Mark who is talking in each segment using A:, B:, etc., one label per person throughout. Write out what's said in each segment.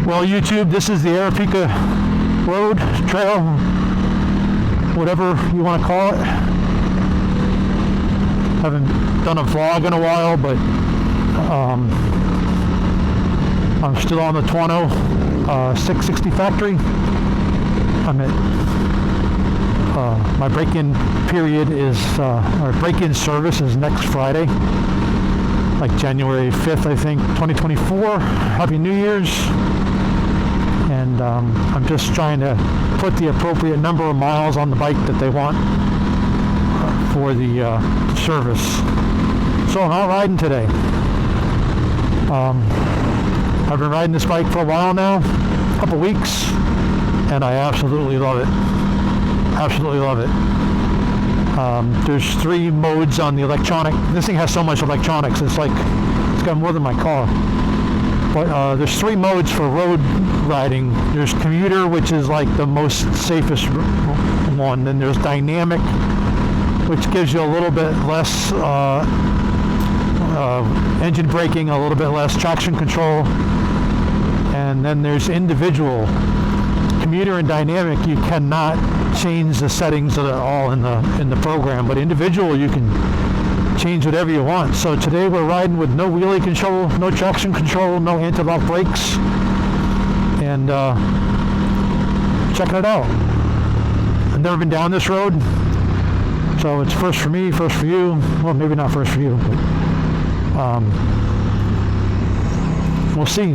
A: Well, YouTube, this is the Aripeka road, trail, whatever you want to call it. Haven't done a vlog in a while, but I'm still on the Tuonofactory. I'm at my break-in period is, or break-in service is next Friday, like January 5th, I think, 2024. Happy New Year's. And I'm just trying to put the appropriate number of miles on the bike that they want for the service. So I'm out riding today. I've been riding this bike for a while now, a couple weeks, and I absolutely love it. Absolutely love it. There's 3 modes on the electronic. This thing has so much electronics, it's like, it's got more than my car. But there's 3 modes for road riding. There's commuter, which is like the most safest one. Then there's dynamic, which gives you a little bit less engine braking, a little bit less traction control. And then there's individual. Commuter and dynamic, you cannot change the settings at all in the program, but individual you can change whatever you want. So today we're riding with no wheelie control, no traction control, no anti-lock brakes, and checking it out. I've never been down this road, so it's first for me, first for you. Well, maybe not first for you, but we'll see.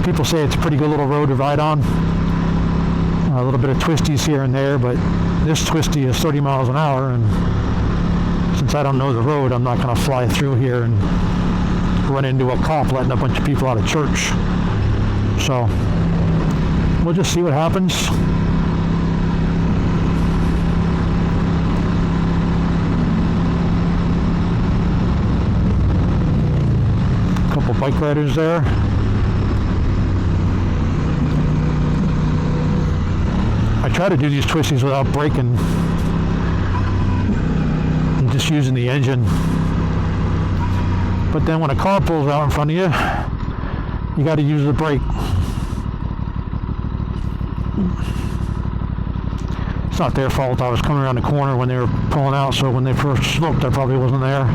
A: People say it's a pretty good little road to ride on. A little bit of twisties here and there, but this twisty is 30 miles an hour, and since I don't know the road, I'm not going to fly through here and run into a cop letting a bunch of people out of church. So we'll just see what happens. A couple bike riders there. I try to do these twisties without braking. I'm just using the engine. But then when a car pulls out in front of you, you got to use the brake. It's not their fault. I was coming around the corner when they were pulling out, so when they first sloped, I probably wasn't there.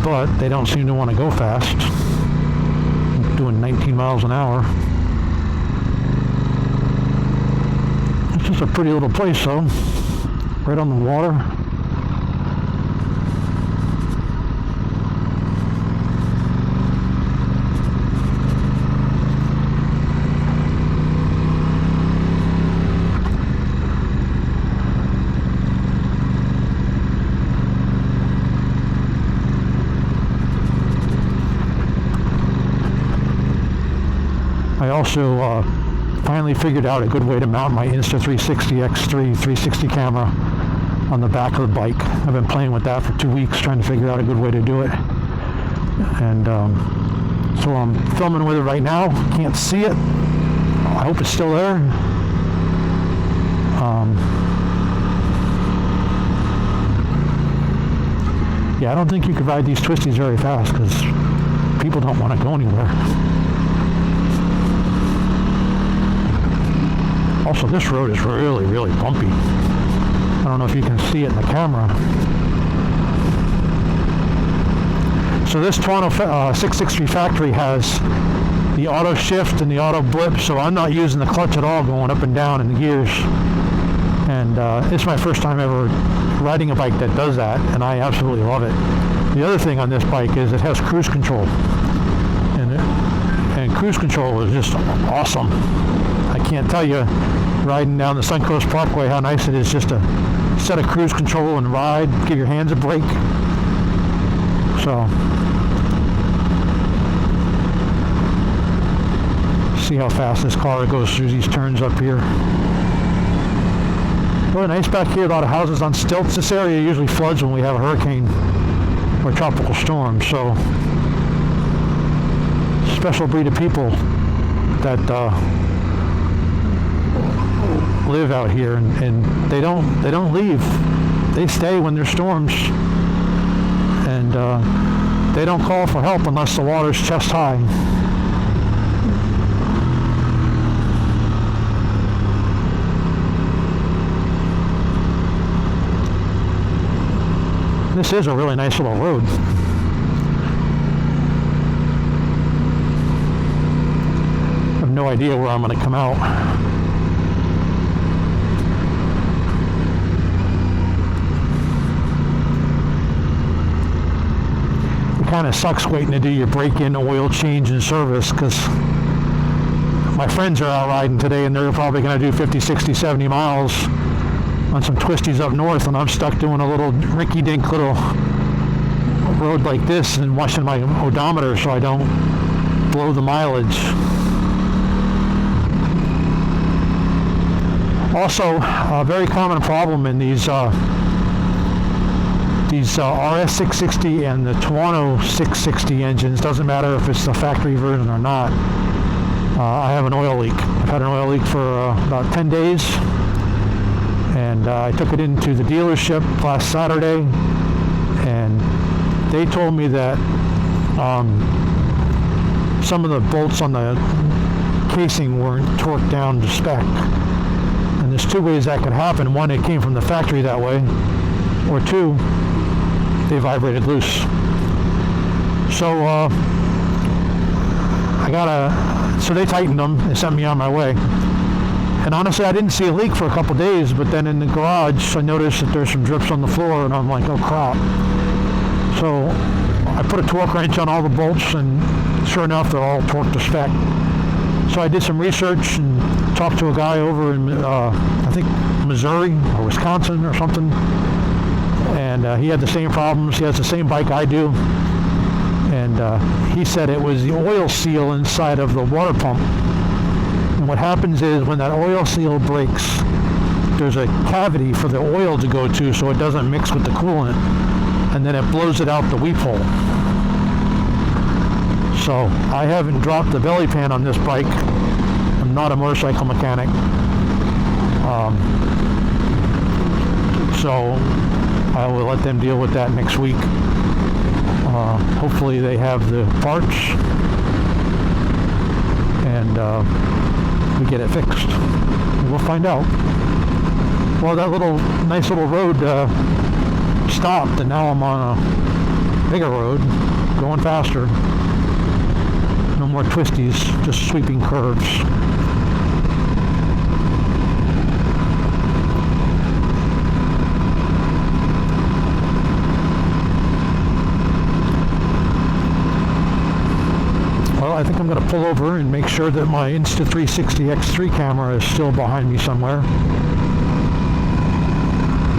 A: But they don't seem to want to go fast. I'm doing 19 miles an hour. It's just a pretty little place though, right on the water. I also finally figured out a good way to mount my Insta360 X3 360 camera on the back of the bike. I've been playing with that for 2 weeks, trying to figure out a good way to do it. And so I'm filming with it right now. Can't see it. I hope it's still there. Yeah, I don't think you could ride these twisties very fast because people don't want to go anywhere. Also, this road is really, really bumpy. I don't know if you can see it in the camera. So this Tuonofactory factory has the auto shift and the auto blip, so I'm not using the clutch at all going up and down in the gears. And it's my first time ever riding a bike that does that, and I absolutely love it. The other thing on this bike is it has cruise control. And cruise control is just awesome. I can't tell you, riding down the Suncoast Parkway, how nice it is just to set a cruise control and ride, give your hands a break. So, see how fast this car goes through these turns up here. Really nice back here, a lot of houses on stilts. This area usually floods when we have a hurricane or tropical storm, so special breed of people that live out here, and they don't leave. they stay when there's storms, and they don't call for help unless the water's chest high. This is a really nice little road. I have no idea where I'm going to come out. It kind of sucks waiting to do your break-in, oil change, and service, because my friends are out riding today and they're probably going to do 50, 60, 70 miles on some twisties up north, and I'm stuck doing a little rinky-dink little road like this and watching my odometer so I don't blow the mileage. Also, a very common problem in these RS660 and the Tuonofactory engines, doesn't matter if it's the factory version or not, I have an oil leak. I've had an oil leak for about 10 days. And I took it into the dealership last Saturday, and they told me that some of the bolts on the casing weren't torqued down to spec. And there's two ways that could happen. One, it came from the factory that way, or two, they vibrated loose. So so they tightened them and sent me on my way. And honestly, I didn't see a leak for a couple days, but then in the garage, I noticed that there's some drips on the floor, and I'm like, oh crap. So I put a torque wrench on all the bolts, and sure enough, they're all torqued to spec. So I did some research and talked to a guy over in, I think, Missouri or Wisconsin or something. And he had the same problems. He has the same bike I do. And he said it was the oil seal inside of the water pump. And what happens is when that oil seal breaks, there's a cavity for the oil to go to so it doesn't mix with the coolant, and then it blows it out the weep hole. So I haven't dropped the belly pan on this bike. I'm not a motorcycle mechanic. So I will let them deal with that next week. Hopefully they have the parts and we get it fixed. We'll find out. Well, that nice little road stopped, and now I'm on a bigger road, going faster. No more twisties, just sweeping curves. Well, I think I'm going to pull over and make sure that my Insta360 X3 camera is still behind me somewhere.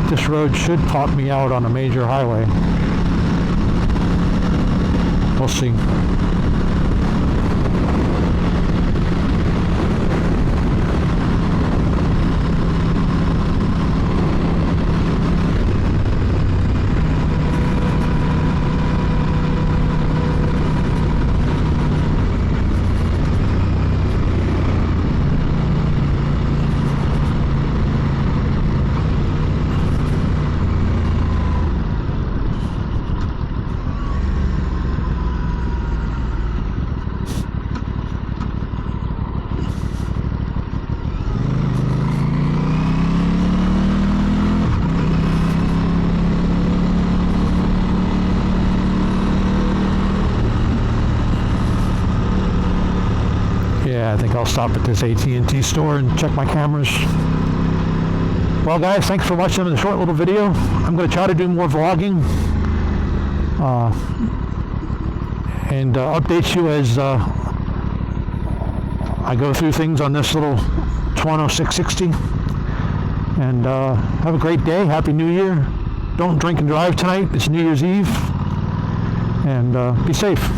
A: This road should pop me out on a major highway. We'll see. I think I'll stop at this AT&T store and check my cameras. Well, guys, thanks for watching the short little video. I'm going to try to do more vlogging and update you as I go through things on this little Tuonofactory. And have a great day. Happy New Year. Don't drink and drive tonight. It's New Year's Eve. And be safe.